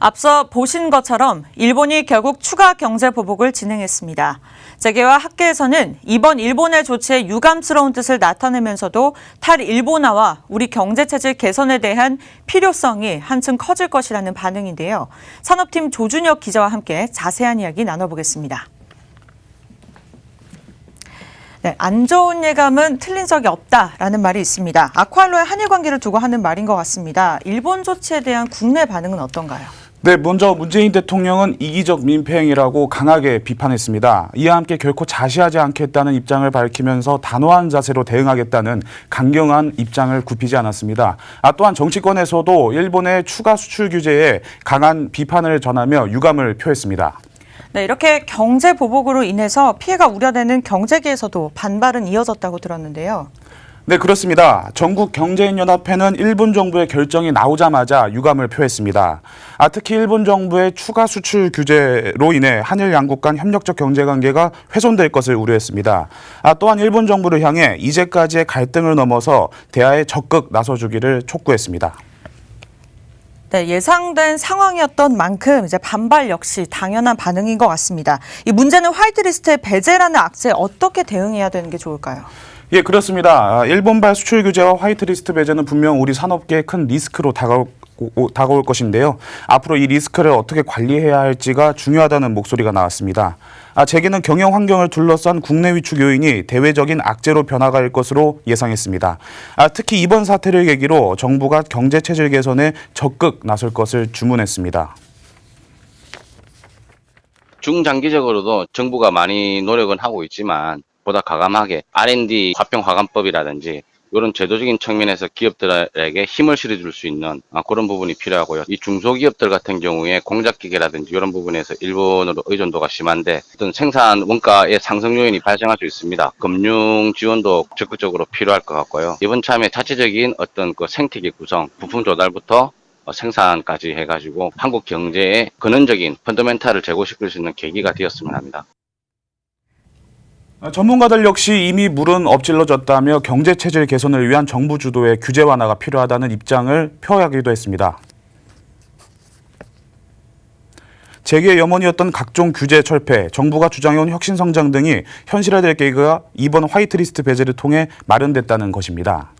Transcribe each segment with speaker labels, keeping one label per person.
Speaker 1: 앞서 보신 것처럼 일본이 결국 추가 경제 보복을 진행했습니다. 재계와 학계에서는 이번 일본의 조치에 유감스러운 뜻을 나타내면서도 탈일본화와 우리 경제체질 개선에 대한 필요성이 한층 커질 것이라는 반응인데요. 산업팀 조준혁 기자와 함께 자세한 이야기 나눠보겠습니다. 네, 안 좋은 예감은 틀린 적이 없다라는 말이 있습니다. 아쿠알로의 한일 관계를 두고 하는 말인 것 같습니다. 일본 조치에 대한 국내 반응은 어떤가요?
Speaker 2: 네, 먼저 문재인 대통령은 이기적 민폐행위라고 강하게 비판했습니다. 이와 함께 결코 자시하지 않겠다는 입장을 밝히면서 단호한 자세로 대응하겠다는 강경한 입장을 굽히지 않았습니다. 또한 정치권에서도 일본의 추가 수출 규제에 강한 비판을 전하며 유감을 표했습니다.
Speaker 1: 네, 이렇게 경제 보복으로 인해서 피해가 우려되는 경제계에서도 반발은 이어졌다고 들었는데요.
Speaker 2: 네, 그렇습니다. 전국경제인연합회는 일본 정부의 결정이 나오자마자 유감을 표했습니다. 특히 일본 정부의 추가 수출 규제로 인해 한일 양국 간 협력적 경제관계가 훼손될 것을 우려했습니다. 또한 일본 정부를 향해 이제까지의 갈등을 넘어서 대화에 적극 나서주기를 촉구했습니다.
Speaker 1: 네, 예상된 상황이었던 만큼 이제 반발 역시 당연한 반응인 것 같습니다. 이 문제는 화이트리스트의 배제라는 악재에 어떻게 대응해야 되는 게 좋을까요?
Speaker 2: 예, 그렇습니다. 일본발 수출 규제와 화이트리스트 배제는 분명 우리 산업계에 큰 리스크로 다가올 것인데요. 앞으로 이 리스크를 어떻게 관리해야 할지가 중요하다는 목소리가 나왔습니다. 재계는 경영 환경을 둘러싼 국내 위축 요인이 대외적인 악재로 변화갈 것으로 예상했습니다. 특히 이번 사태를 계기로 정부가 경제 체질 개선에 적극 나설 것을 주문했습니다.
Speaker 3: 중장기적으로도 정부가 많이 노력은 하고 있지만 보다 과감하게 R&D 화평화감법이라든지 이런 제도적인 측면에서 기업들에게 힘을 실어줄 수 있는 그런 부분이 필요하고요. 이 중소기업들 같은 경우에 공작기계라든지 이런 부분에서 일본으로 의존도가 심한데 어떤 생산 원가의 상승 요인이 발생할 수 있습니다. 금융 지원도 적극적으로 필요할 것 같고요. 이번 참에 자체적인 어떤 그 생태계 구성, 부품 조달부터 생산까지 해가지고 한국 경제의 근원적인 펀더멘탈을 제고시킬 수 있는 계기가 되었으면 합니다.
Speaker 2: 전문가들 역시 이미 물은 엎질러졌다며 경제 체질 개선을 위한 정부 주도의 규제 완화가 필요하다는 입장을 표하기도 했습니다. 재계의 염원이었던 각종 규제 철폐, 정부가 주장해온 혁신 성장 등이 현실화될 계기가 이번 화이트리스트 배제를 통해 마련됐다는 것입니다.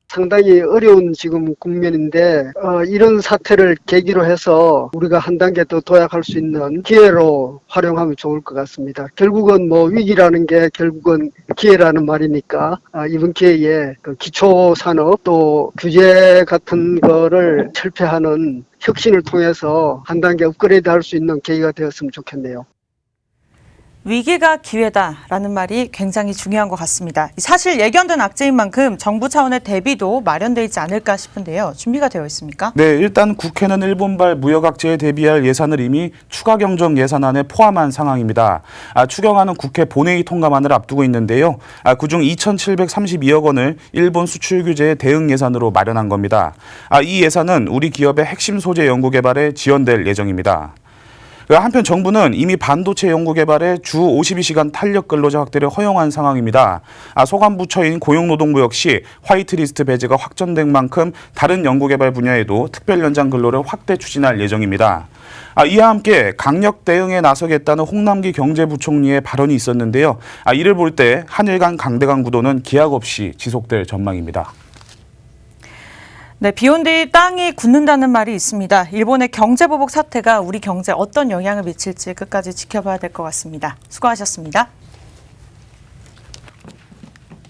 Speaker 4: 상당히 어려운 지금 국면인데 이런 사태를 계기로 해서 우리가 한 단계 더 도약할 수 있는 기회로 활용하면 좋을 것 같습니다. 결국은 위기라는 게 결국은 기회라는 말이니까 이번 기회에 기초산업 또 규제 같은 거를 철폐하는 혁신을 통해서 한 단계 업그레이드 할 수 있는 계기가 되었으면 좋겠네요.
Speaker 1: 위기가 기회다라는 말이 굉장히 중요한 것 같습니다. 사실 예견된 악재인 만큼 정부 차원의 대비도 마련돼 있지 않을까 싶은데요. 준비가 되어 있습니까?
Speaker 2: 네, 일단 국회는 일본발 무역 악재에 대비할 예산을 이미 추가 경정 예산안에 포함한 상황입니다. 추경안은 국회 본회의 통과만을 앞두고 있는데요. 그중 2,732억 원을 일본 수출 규제의 대응 예산으로 마련한 겁니다. 이 예산은 우리 기업의 핵심 소재 연구 개발에 지원될 예정입니다. 한편 정부는 이미 반도체 연구 개발에 주 52시간 탄력 근로자 확대를 허용한 상황입니다. 소관부처인 고용노동부 역시 화이트리스트 배제가 확정된 만큼 다른 연구 개발 분야에도 특별 연장 근로를 확대 추진할 예정입니다. 이와 함께 강력 대응에 나서겠다는 홍남기 경제부총리의 발언이 있었는데요. 이를 볼 때 한일 간 강대강 구도는 기약 없이 지속될 전망입니다.
Speaker 1: 네, 비온 뒤 땅이 굳는다는 말이 있습니다. 일본의 경제보복 사태가 우리 경제에 어떤 영향을 미칠지 끝까지 지켜봐야 될 것 같습니다. 수고하셨습니다.